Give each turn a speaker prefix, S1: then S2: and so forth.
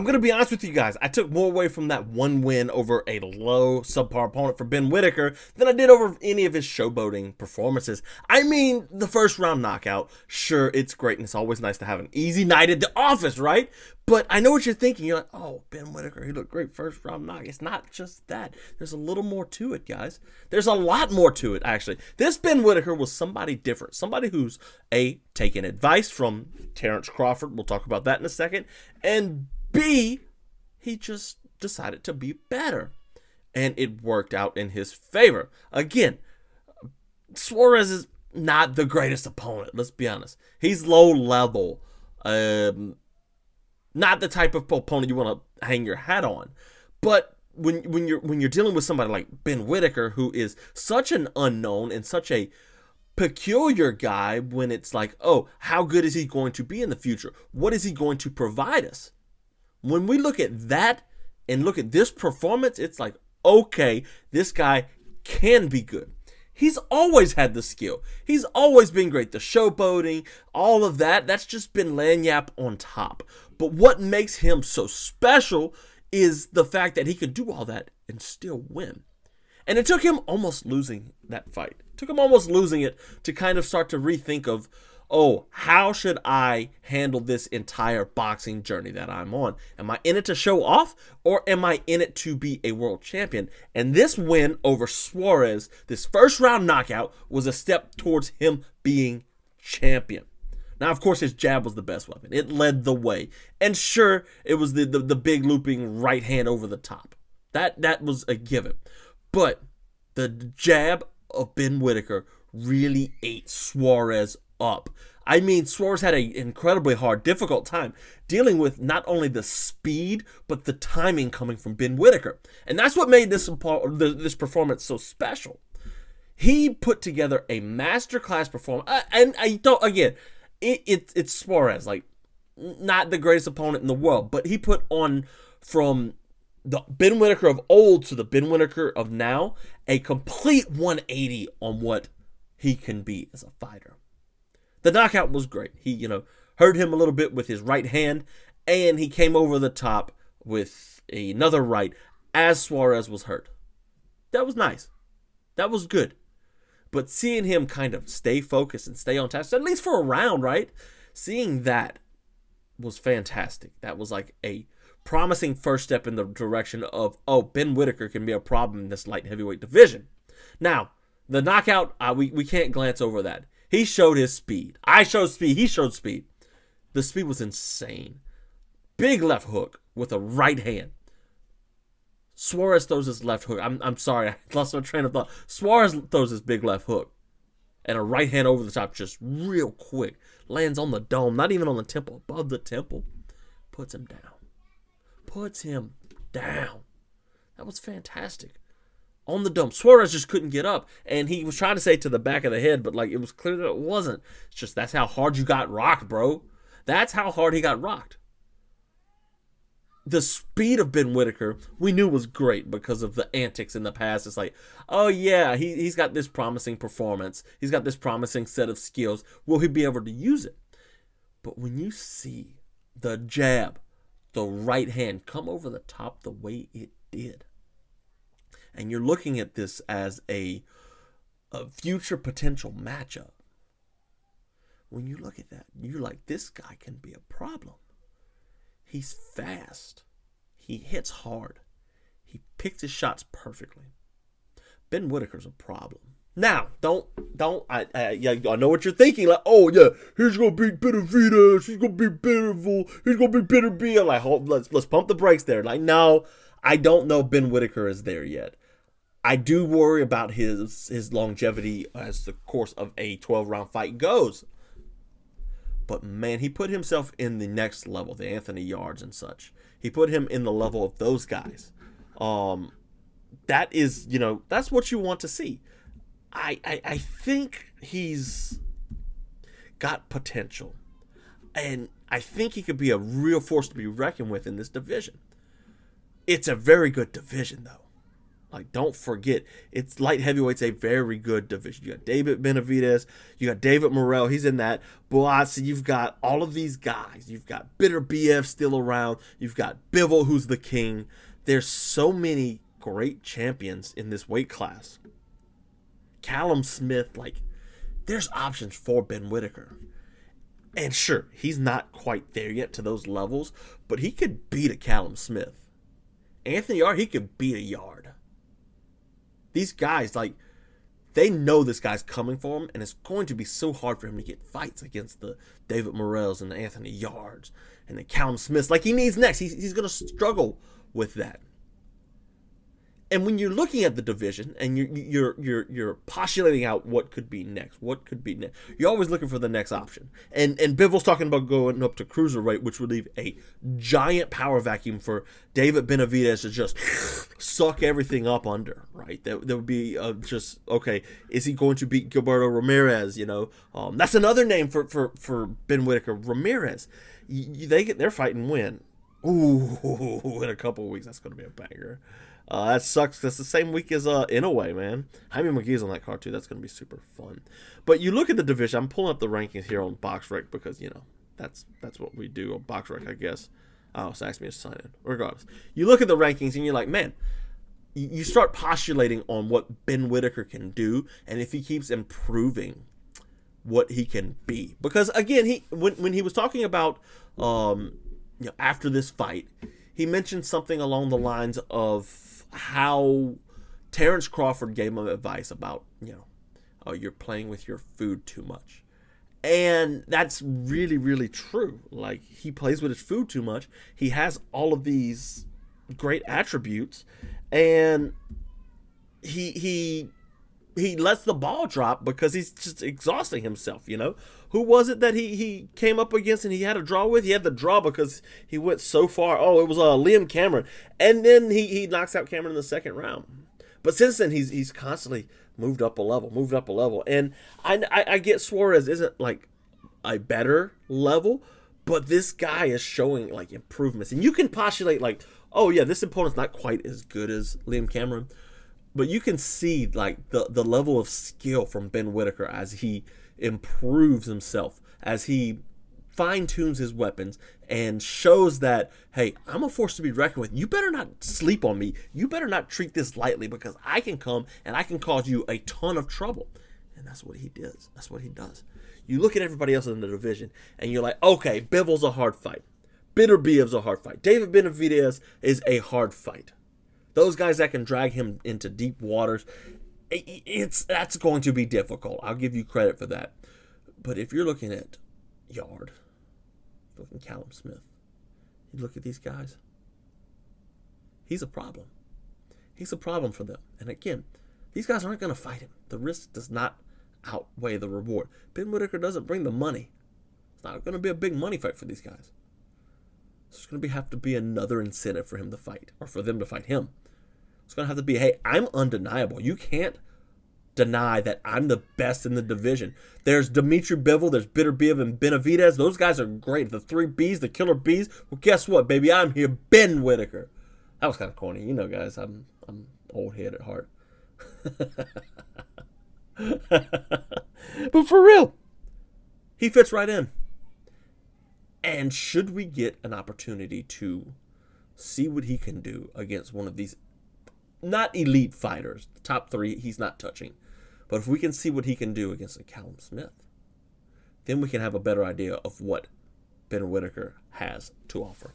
S1: I'm going to be honest with you guys. I took more away from that one win over a low subpar opponent for Ben Whittaker than I did over any of his showboating performances. I mean, the first round knockout, sure, it's great, and it's always nice to have an easy night at the office, right? But I know what you're thinking. You're like, oh, Ben Whittaker, he looked great first round knock. It's not just that. There's a little more to it, guys. There's a lot more to it, actually. This Ben Whittaker was somebody different. Somebody who's, A, taking advice from Terrence Crawford. We'll talk about that in a second. And B, he just decided to be better. And it worked out in his favor. Again, Suarez is not the greatest opponent. Let's be honest. He's low level. Not the type of opponent you want to hang your hat on. But when you're dealing with somebody like Ben Whittaker, who is such an unknown and such a peculiar guy, when it's like, oh, how good is he going to be in the future? What is he going to provide us? When we look at that and look at this performance, it's like, okay, this guy can be good. He's always had the skill. He's always been great. The showboating, all of that, that's just been lanyap on top. But what makes him so special is the fact that he could do all that and still win. And it took him almost losing that fight. It took him almost losing it to kind of start to rethink of, oh, how should I handle this entire boxing journey that I'm on? Am I in it to show off, or am I in it to be a world champion? And this win over Suarez, this first round knockout, was a step towards him being champion. Now, of course, his jab was the best weapon. It led the way. And sure, it was the big looping right hand over the top. That was a given. But the jab of Ben Whittaker really ate Suarez up. I mean, Suarez had an incredibly hard, difficult time dealing with not only the speed, but the timing coming from Ben Whittaker. And that's what made this performance so special. He put together a masterclass performance. And I don't, again, it's Suarez, like, not the greatest opponent in the world, but he put on, from the Ben Whittaker of old to the Ben Whittaker of now, a complete 180 on what he can be as a fighter. The knockout was great. He, hurt him a little bit with his right hand, and he came over the top with another right as Suarez was hurt. That was nice. That was good. But seeing him kind of stay focused and stay on task, at least for a round, right? Seeing that was fantastic. That was like a promising first step in the direction of, oh, Ben Whittaker can be a problem in this light heavyweight division. Now, the knockout, we can't glance over that. He showed his speed. I showed speed. He showed speed. The speed was insane. Big left hook with a right hand. Suarez throws his left hook. I'm sorry, I lost my train of thought. Suarez throws his big left hook and a right hand over the top, just real quick. Lands on the dome, not even on the temple, above the temple. Puts him down. Puts him down. That was fantastic. On the dome. Suarez just couldn't get up, and he was trying to say to the back of the head, but like it was clear that it wasn't. It's just, that's how hard you got rocked, bro. That's how hard he got rocked. The speed of Ben Whittaker, we knew was great because of the antics in the past. It's like, oh yeah, he's got this promising performance. He's got this promising set of skills. Will he be able to use it? But when you see the jab, the right hand come over the top the way it did, and you're looking at this as a future potential matchup, when you look at that, you're like, this guy can be a problem. He's fast. He hits hard. He picks his shots perfectly. Ben Whittaker's a problem. Now, I know what you're thinking. Like, oh yeah, he's gonna beat Benavidez. He's gonna beat Bivol. He's gonna beat Beterbiev. Like, let's pump the brakes there. Like, no, I don't know Ben Whittaker is there yet. I do worry about his longevity as the course of a 12-round fight goes. But man, he put himself in the next level, the Anthony Yards and such. He put him in the level of those guys. That is, that's what you want to see. I think he's got potential. And I think he could be a real force to be reckoned with in this division. It's a very good division, though. Like, don't forget, it's light heavyweight's a very good division. You got David Benavidez, you got David Morrell, he's in that. Buatsi, you've got all of these guys. You've got Beterbiev still around. You've got Bivol, who's the king. There's so many great champions in this weight class. Callum Smith, like, there's options for Ben Whittaker. And sure, he's not quite there yet to those levels, but he could beat a Callum Smith. Anthony Yard, he could beat a Yard. These guys, like, they know this guy's coming for him, and it's going to be so hard for him to get fights against the David Morrells and the Anthony Yards and the Callum Smiths like he needs next. He's going to struggle with that. And when you're looking at the division and you're postulating out what could be next, you're always looking for the next option. And Bivol's talking about going up to cruiserweight, which would leave a giant power vacuum for David Benavidez to just suck everything up under, right? That would be just, okay, is he going to beat Gilberto Ramirez? You know, that's another name for Ben Whittaker, Ramirez. They're fighting when? Ooh, in a couple of weeks, that's going to be a banger. That sucks. That's the same week as Inouye, man. Jaime McGee's on that card too. That's going to be super fun. But you look at the division. I'm pulling up the rankings here on BoxRec because, you know, that's what we do on BoxRec, I guess. Oh, so ask me to sign in. Regardless, you look at the rankings and you're like, man, you start postulating on what Ben Whittaker can do, and if he keeps improving, what he can be. Because again, when he was talking about after this fight, he mentioned something along the lines of how Terrence Crawford gave him advice about, you're playing with your food too much. And that's really, really true. Like, he plays with his food too much. He has all of these great attributes, and he lets the ball drop because he's just exhausting himself, Who was it that he came up against and he had a draw with? He had the draw because he went so far. Oh, it was Liam Cameron. And then he knocks out Cameron in the second round. But since then, he's constantly moved up a level. And I get Suarez isn't like a better level, but this guy is showing like improvements. And you can postulate like, oh yeah, this opponent's not quite as good as Liam Cameron. But you can see like the level of skill from Ben Whittaker as he improves himself, as he fine-tunes his weapons and shows that, hey, I'm a force to be reckoned with. You better not sleep on me. You better not treat this lightly because I can come and I can cause you a ton of trouble. And that's what he does. That's what he does. You look at everybody else in the division and you're like, okay, Bivol's a hard fight. Beterbiev's a hard fight. David Benavidez is a hard fight. Those guys that can drag him into deep waters, that's going to be difficult. I'll give you credit for that. But if you're looking at Yard, looking at Callum Smith, you look at these guys, he's a problem. He's a problem for them. And again, these guys aren't going to fight him. The risk does not outweigh the reward. Ben Whittaker doesn't bring the money. It's not going to be a big money fight for these guys. It's going to have to be another incentive for him to fight, or for them to fight him. It's going to have to be, hey, I'm undeniable. You can't deny that I'm the best in the division. There's Dmitry Bivol, there's Beterbiev and Benavidez. Those guys are great. The 3 Bs, the killer Bs. Well, guess what, baby? I'm here, Ben Whittaker. That was kind of corny. Guys, I'm old head at heart. But for real, he fits right in. And should we get an opportunity to see what he can do against one of these, not elite fighters, the top 3 he's not touching, but if we can see what he can do against a Callum Smith, then we can have a better idea of what Ben Whittaker has to offer.